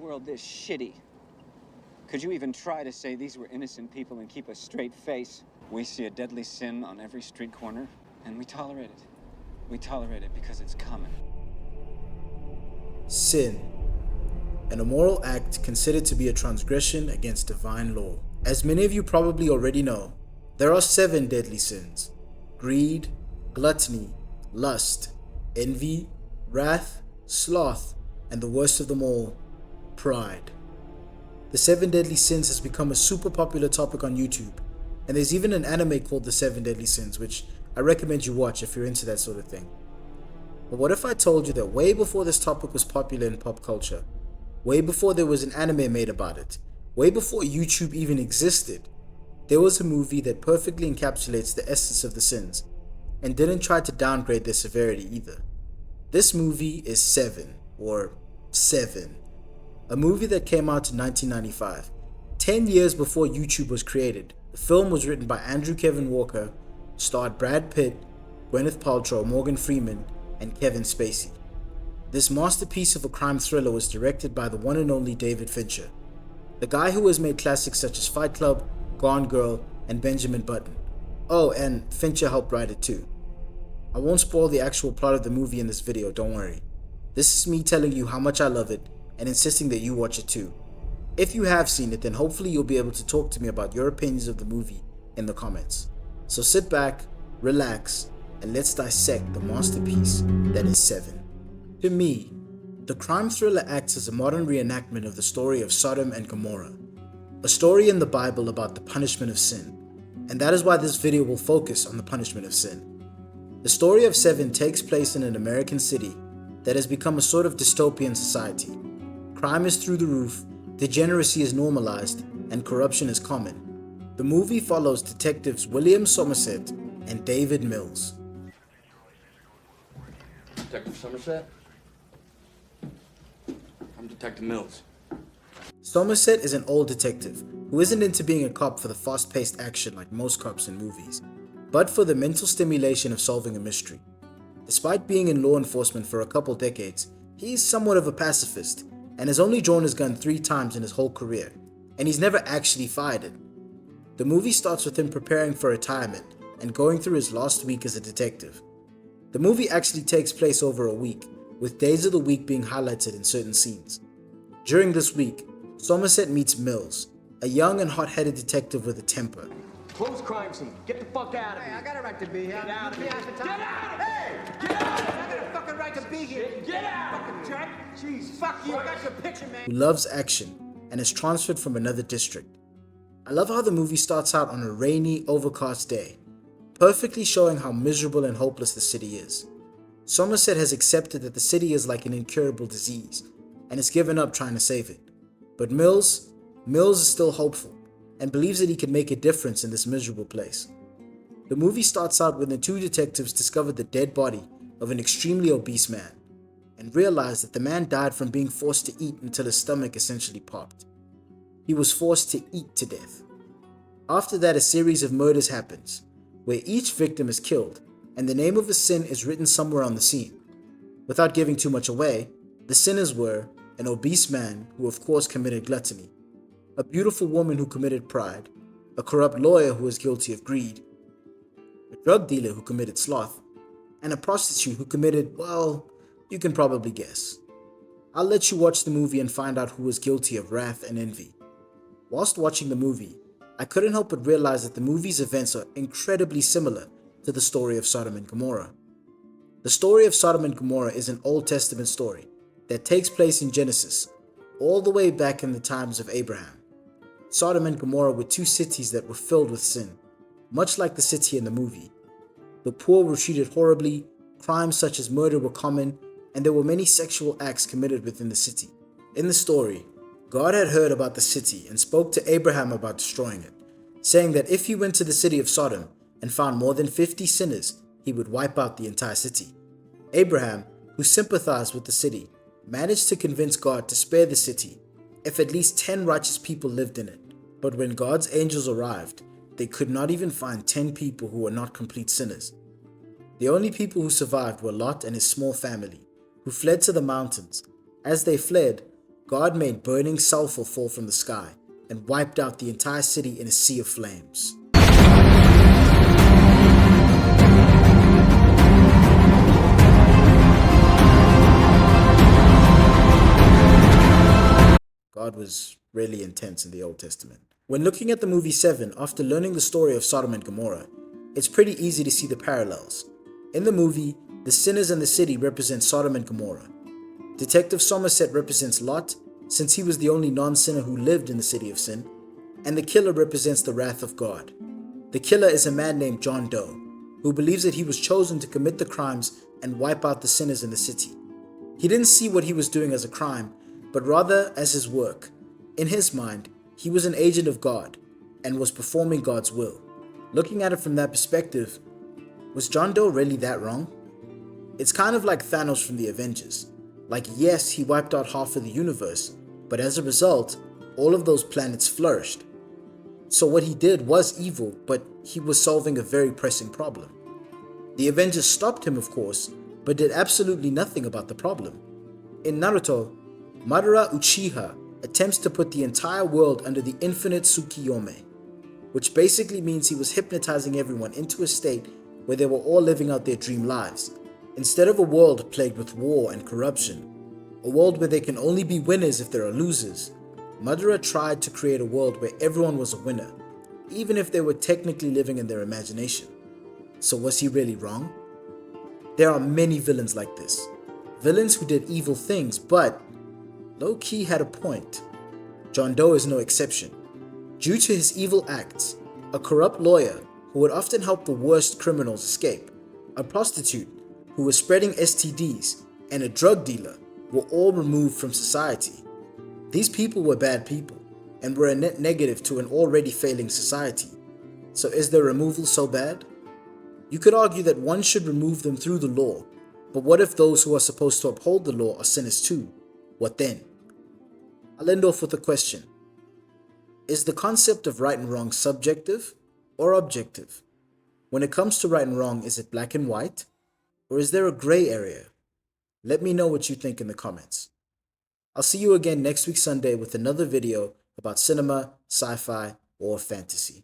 world this shitty? Could you even try to say these were innocent people and keep a straight face? We see a deadly sin on every street corner, and we tolerate it. We tolerate it because it's common. Sin, an immoral act considered to be a transgression against divine law. As many of you probably already know, there are 7 deadly sins: greed, gluttony, lust, envy, wrath, sloth, and the worst of them all, pride. The 7 deadly sins has become a super popular topic on YouTube, and there's even an anime called The 7 Deadly Sins, which I recommend you watch if you're into that sort of thing. But what if I told you that way before this topic was popular in pop culture, way before there was an anime made about it, way before YouTube even existed, there was a movie that perfectly encapsulates the essence of the sins, and didn't try to downgrade their severity either. This movie is Seven, or Seven, a movie that came out in 1995. 10 years before YouTube was created, the film was written by Andrew Kevin Walker, starred Brad Pitt, Gwyneth Paltrow, Morgan Freeman, and Kevin Spacey. This masterpiece of a crime thriller was directed by the one and only David Fincher, the guy who has made classics such as Fight Club, Gone Girl, and Benjamin Button. Oh, and Fincher helped write it too. I won't spoil the actual plot of the movie in this video, don't worry. This is me telling you how much I love it and insisting that you watch it too. If you have seen it, then hopefully you'll be able to talk to me about your opinions of the movie in the comments. So sit back, relax, and let's dissect the masterpiece that is Seven. To me, the crime thriller acts as a modern reenactment of the story of Sodom and Gomorrah, a story in the Bible about the punishment of sin, and that is why this video will focus on the punishment of sin. The story of Seven takes place in an American city that has become a sort of dystopian society. Crime is through the roof, degeneracy is normalized, and corruption is common. The movie follows detectives William Somerset and David Mills. Detective Somerset? I'm Detective Mills. Somerset is an old detective who isn't into being a cop for the fast-paced action like most cops in movies, but for the mental stimulation of solving a mystery. Despite being in law enforcement for a couple decades, he is somewhat of a pacifist and has only drawn his gun 3 times in his whole career, and he's never actually fired it. The movie starts with him preparing for retirement and going through his last week as a detective. The movie actually takes place over a week, with days of the week being highlighted in certain scenes. During this week, Somerset meets Mills, a young and hot-headed detective with a temper. Close crime scene. Get the fuck out of here. Hey, I got a right to be here. Get out of here. Get out! Hey! Get out! I got a fucking right to be here. Get out! Fucking jerk. Jeez, fuck you. I got your picture, man. Who loves action and is transferred from another district. I love how the movie starts out on a rainy, overcast day, perfectly showing how miserable and hopeless the city is. Somerset has accepted that the city is like an incurable disease and has given up trying to save it. But Mills is still hopeful and believes that he can make a difference in this miserable place. The movie starts out when the 2 detectives discover the dead body of an extremely obese man and realize that the man died from being forced to eat until his stomach essentially popped. He was forced to eat to death. After that, a series of murders happens, where each victim is killed and the name of a sin is written somewhere on the scene. Without giving too much away, the sinners were an obese man who of course committed gluttony, a beautiful woman who committed pride, a corrupt lawyer who was guilty of greed, a drug dealer who committed sloth, and a prostitute who committed, well, you can probably guess. I'll let you watch the movie and find out who was guilty of wrath and envy. Whilst watching the movie, I couldn't help but realize that the movie's events are incredibly similar to the story of Sodom and Gomorrah. The story of Sodom and Gomorrah is an Old Testament story that takes place in Genesis, all the way back in the times of Abraham. Sodom and Gomorrah were 2 cities that were filled with sin, much like the city in the movie. The poor were treated horribly, crimes such as murder were common, and there were many sexual acts committed within the city. In the story, God had heard about the city and spoke to Abraham about destroying it, saying that if he went to the city of Sodom and found more than 50 sinners, he would wipe out the entire city. Abraham, who sympathized with the city, managed to convince God to spare the city if at least 10 righteous people lived in it. But when God's angels arrived, they could not even find 10 people who were not complete sinners. The only people who survived were Lot and his small family, who fled to the mountains. As they fled, God made burning sulfur fall from the sky and wiped out the entire city in a sea of flames. God was really intense in the Old Testament. When looking at the movie Seven, after learning the story of Sodom and Gomorrah, it's pretty easy to see the parallels. In the movie, the sinners in the city represent Sodom and Gomorrah. Detective Somerset represents Lot, since he was the only non-sinner who lived in the city of sin, and the killer represents the wrath of God. The killer is a man named John Doe, who believes that he was chosen to commit the crimes and wipe out the sinners in the city. He didn't see what he was doing as a crime, but rather as his work. In his mind, he was an agent of God and was performing God's will. Looking at it from that perspective, was John Doe really that wrong? It's kind of like Thanos from the Avengers. Like, yes, he wiped out half of the universe, but as a result, all of those planets flourished. So what he did was evil, but he was solving a very pressing problem. The Avengers stopped him, of course, but did absolutely nothing about the problem. In Naruto, Madara Uchiha attempts to put the entire world under the infinite Tsukiyome, which basically means he was hypnotizing everyone into a state where they were all living out their dream lives. Instead of a world plagued with war and corruption, a world where they can only be winners if there are losers, Madara tried to create a world where everyone was a winner, even if they were technically living in their imagination. So was he really wrong? There are many villains like this. Villains who did evil things, but low-key had a point. John Doe is no exception. Due to his evil acts, a corrupt lawyer who would often help the worst criminals escape, a prostitute who was spreading STDs, and a drug dealer were all removed from society. These people were bad people and were a net negative to an already failing society. So is their removal so bad? You could argue that one should remove them through the law, but what if those who are supposed to uphold the law are sinners too? What then? I'll end off with a question. Is the concept of right and wrong subjective or objective? When it comes to right and wrong, is it black and white? Or is there a gray area? Let me know what you think in the comments. I'll see you again next week Sunday with another video about cinema, sci-fi, or fantasy.